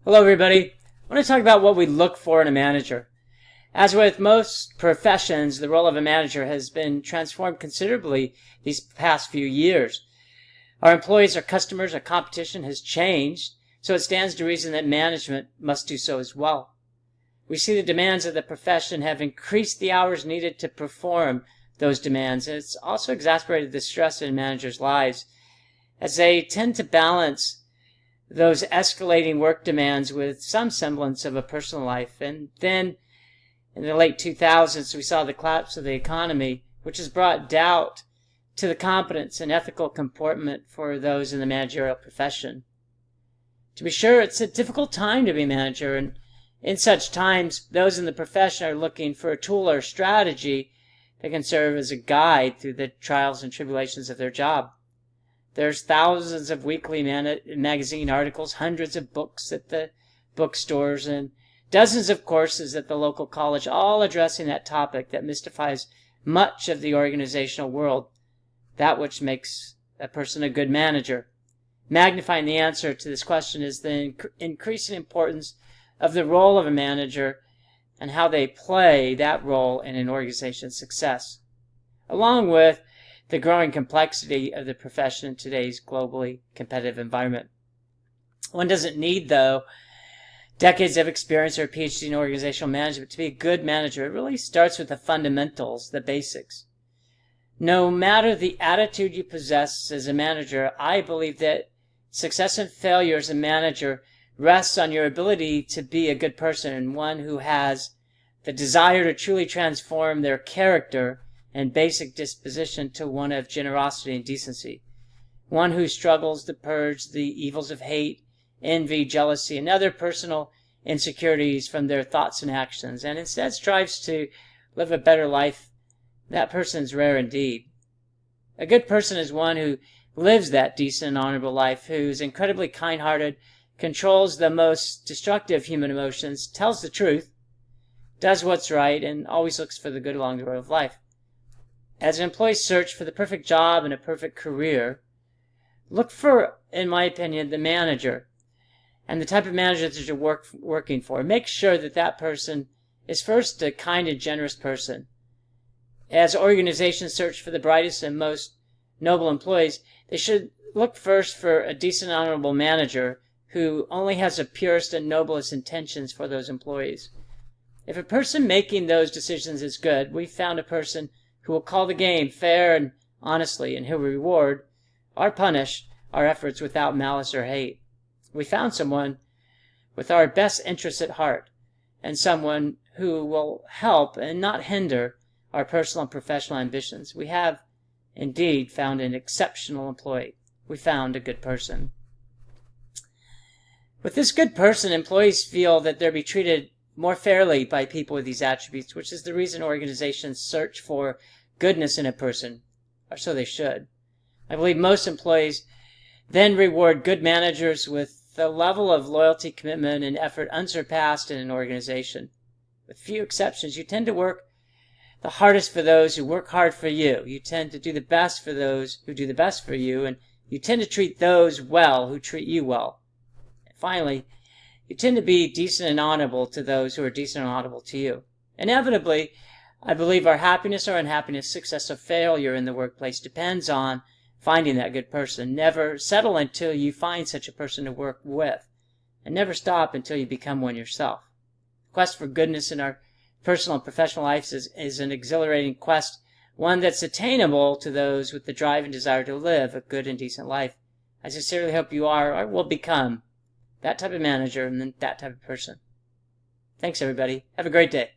Hello everybody. I want to talk about what we look for in a manager. As with most professions, the role of a manager has been transformed considerably these past few years. Our employees, our customers, our competition has changed, so it stands to reason that management must do so as well. We see the demands of the profession have increased the hours needed to perform those demands, and it's also exacerbated the stress in managers' lives as they tend to balance those escalating work demands with some semblance of a personal life. And then in the late 2000s, we saw the collapse of the economy, which has brought doubt to the competence and ethical comportment for those in the managerial profession. To be sure, it's a difficult time to be a manager, and in such times, those in the profession are looking for a tool or strategy that can serve as a guide through the trials and tribulations of their job. There's thousands of weekly magazine articles, hundreds of books at the bookstores, and dozens of courses at the local college, all addressing that topic that mystifies much of the organizational world, that which makes a person a good manager. Magnifying the answer to this question is the increasing importance of the role of a manager and how they play that role in an organization's success, along with the growing complexity of the profession in today's globally competitive environment. One doesn't need, though, decades of experience or a PhD in organizational management to be a good manager. It really starts with the fundamentals, the basics. No matter the attitude you possess as a manager, I believe that success and failure as a manager rests on your ability to be a good person and one who has the desire to truly transform their character and basic disposition to one of generosity and decency. One who struggles to purge the evils of hate, envy, jealousy, and other personal insecurities from their thoughts and actions, and instead strives to live a better life. That person is rare indeed. A good person is one who lives that decent and honorable life, who's incredibly kind-hearted, controls the most destructive human emotions, tells the truth, does what's right, and always looks for the good along the road of life. As an employee search for the perfect job and a perfect career, look for, in my opinion, the manager and the type of manager that you're working for. Make sure that that person is first a kind and generous person. As organizations search for the brightest and most noble employees, they should look first for a decent, honorable manager who only has the purest and noblest intentions for those employees. If a person making those decisions is good, we've found a person who will call the game fair and honestly, and who will reward or punish our efforts without malice or hate. We found someone with our best interests at heart, and someone who will help and not hinder our personal and professional ambitions. We have indeed found an exceptional employee. We found a good person. With this good person, employees feel that they'll be treated more fairly by people with these attributes, which is the reason organizations search for goodness in a person, or so they should. I believe most employees then reward good managers with the level of loyalty, commitment, and effort unsurpassed in an organization. With few exceptions, you tend to work the hardest for those who work hard for you. You tend to do the best for those who do the best for you, and you tend to treat those well who treat you well. And finally, you tend to be decent and honorable to those who are decent and honorable to you. Inevitably, I believe our happiness or unhappiness, success or failure in the workplace depends on finding that good person. Never settle until you find such a person to work with, and never stop until you become one yourself. The quest for goodness in our personal and professional lives is an exhilarating quest, one that's attainable to those with the drive and desire to live a good and decent life. I sincerely hope you are or will become that type of manager and that type of person. Thanks, everybody. Have a great day.